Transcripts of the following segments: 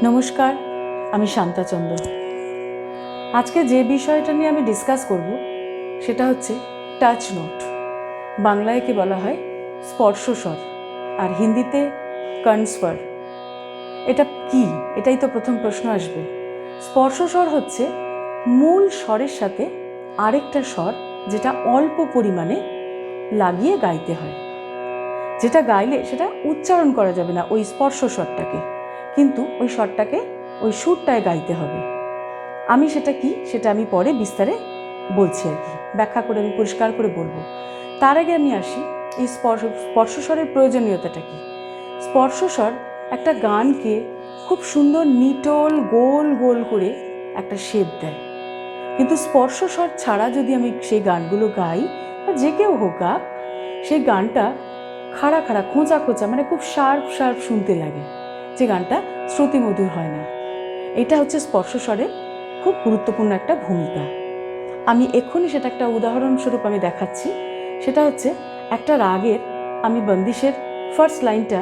নমস্কার, আমি শান্তাচন্দ্র। আজকে যে বিষয়টা নিয়ে আমি ডিসকাস করব সেটা হচ্ছে টাচ নোট। বাংলায় কি বলা হয় স্পর্শস্বর, আর হিন্দিতে কনস্বর। এটা কি? এটাই তো প্রথম প্রশ্ন আসবে। স্পর্শস্বর হচ্ছে মূল স্বরের সাথে আরেকটা স্বর যেটা অল্প পরিমাণে লাগিয়ে গাইতে হয়, যেটা গাইলে সেটা উচ্চারণ করা যাবে না ওই স্পর্শস্বরটাকে, কিন্তু ওই স্বরটাকে ওই সুরটায় গাইতে হবে। আমি সেটা কি সেটা আমি পরে বিস্তারে বলছি আর কি, ব্যাখ্যা করে আমি পরিষ্কার করে বলবো। তার আগে আমি আসি এই স্পর্শস্বরের প্রয়োজনীয়তাটা কি। স্পর্শস্বর একটা গানকে খুব সুন্দর নিটোল গোল গোল করে একটা শেপ দেয়, কিন্তু স্পর্শস্বর ছাড়া যদি আমি সেই গানগুলো গাই বা যে কেউ হোক গাক, সেই গানটা খাড়া খাড়া খোঁচা খোঁচা, মানে খুব শার্প শার্প শুনতে লাগে, যে গানটা শ্রুতিমধুর হয় না। এটা হচ্ছে স্পর্শস্বরের খুব গুরুত্বপূর্ণ একটা ভূমিকা। আমি এক্ষুনি সেটা একটা উদাহরণস্বরূপ আমি দেখাচ্ছি। সেটা হচ্ছে একটা রাগের আমি বন্দিশের ফার্স্ট লাইনটা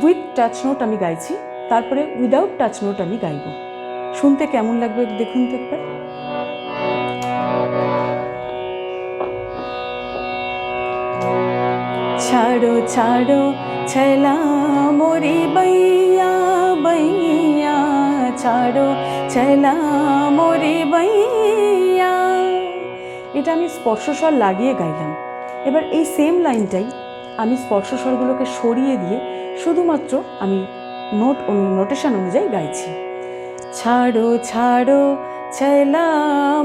উইথ টাচ নোট আমি গাইছি, তারপরে উইদাউট টাচ নোট আমি গাইব। শুনতে কেমন লাগবে দেখুন তো একবার। ছাড়ো ছাড়ো ছেলা মোরি বৈয়া বৈয়া, ছাড়ো ছেলা মোরি বৈয়া। এটা আমি স্পর্শস্বর লাগিয়ে গাইলাম। এবার এই সেম লাইনটাই আমি স্পর্শস্বরগুলোকে সরিয়ে দিয়ে শুধুমাত্র আমি নোটেশন অনুযায়ী গাইছি। ছাড়ো ছাড়ো ছেলা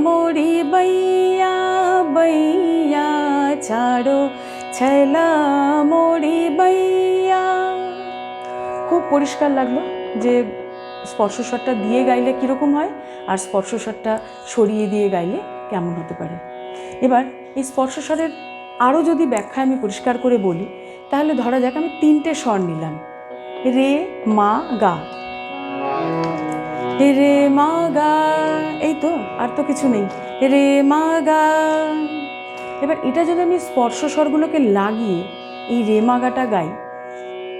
মোরি বৈয়া বৈয়া, ছাড়ো ছেলা মোরি বৈয়া। খুব পরিষ্কার লাগলো যে স্পর্শস্বরটা দিয়ে গাইলে কীরকম হয় আর স্পর্শস্বরটা সরিয়ে দিয়ে গাইলে কেমন হতে পারে। এবার এই স্পর্শস্বরের আরও যদি ব্যাখ্যা আমি পরিষ্কার করে বলি, তাহলে ধরা যাক আমি তিনটে স্বর নিলাম, রে মা গা, রে মা গা, এই তো, আর তো কিছু নেই, রে মা গা। এবার এটা যদি আমি স্পর্শস্বরগুলোকে লাগিয়ে এই রে মা গাটা গাই,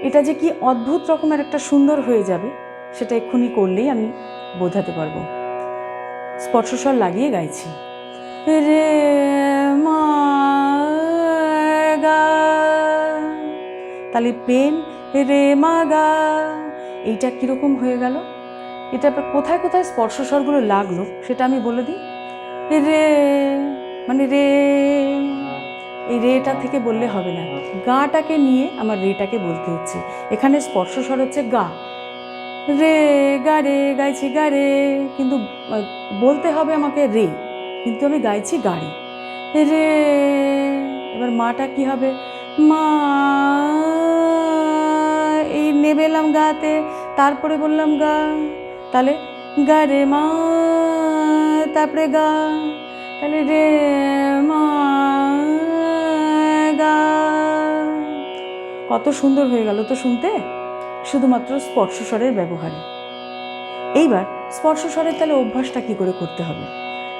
এটা যে কি অদ্ভুত রকমের একটা সুন্দর হয়ে যাবে, সেটা এক্ষুনি করলেই আমি বোঝাতে পারবো। স্পর্শস্বর লাগিয়ে গাইছি, রে মা গা, তাহলে প্লেন রে মা গা, এইটা কীরকম হয়ে গেল। এটা কোথায় কোথায় স্পর্শস্বরগুলো লাগলো সেটা আমি বলে দিই। রে মানে রে, এই রেটা থেকে বললে হবে না, গাটাকে নিয়ে আমার রেটাকে বলতে হচ্ছে। এখানে স্পর্শস্বর হচ্ছে গা, রে গা রে গাইছি গা রে, কিন্তু বলতে হবে আমাকে রে, কিন্তু আমি গাইছি গাড়ি রে। এবার মাটা কি হবে, মা, এই নেবেলাম গাতে, তারপরে বললাম গা, তাহলে গা রে মা, তারপরে গা, তাহলে রে মা গা। কত সুন্দর হয়ে গেল তো শুনতে, শুধুমাত্র স্পর্শস্বরের ব্যবহারে। এইবার স্পর্শস্বরের তাহলে অভ্যাসটা কি করে করতে হবে,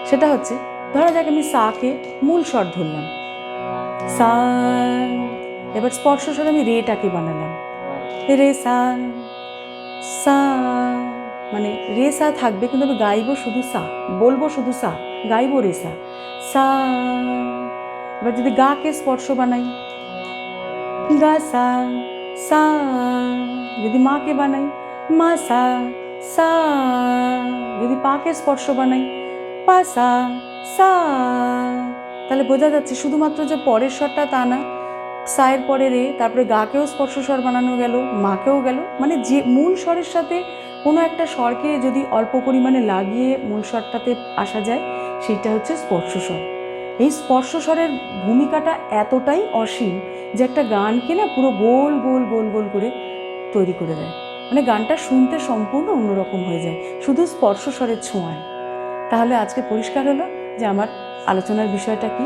সেটা হচ্ছে ধরা যাক আমি সাকে মূল স্বর ধরলাম, সা। এবার স্পর্শস্বরে আমি রেটাকে বানালাম, রে সা, সা, মানে রে সা থাকবে, কিন্তু আমি গাইবো শুধু সা, বলবো শুধু সা, গাইবো রে সা, সা। এবার যদি গাকে স্পর্শ বানাই, গা সা, সা। যদি মাকে বানাই, মা সা, সা। যদি পাকে স্পর্শ বানাই, পা সা, সা। তাহলে বোঝা যাচ্ছে শুধুমাত্র যে পরের স্বরটা তা না, সায়ের পরে রে, তারপরে গাকেও স্পর্শ স্বর বানানো গেল, মাকেও গেল, মানে যে মূল স্বরের সাথে কোনো একটা স্বরকে যদি অল্প পরিমাণে লাগিয়ে মূল স্বরটাতে আসা যায়, সেইটা হচ্ছে স্পর্শস্বর। এই স্পর্শস্বরের ভূমিকাটা এতটাই অসীম যে একটা গানকে না পুরো গোল গোল গোল গোল করে তৈরি করে দেয়, মানে গানটা শুনতে সম্পূর্ণ অন্যরকম হয়ে যায় শুধু স্পর্শস্বরের ছোঁয়ায়। তাহলে আজকে পরিষ্কার হলো যে আমার আলোচনার বিষয়টা কি।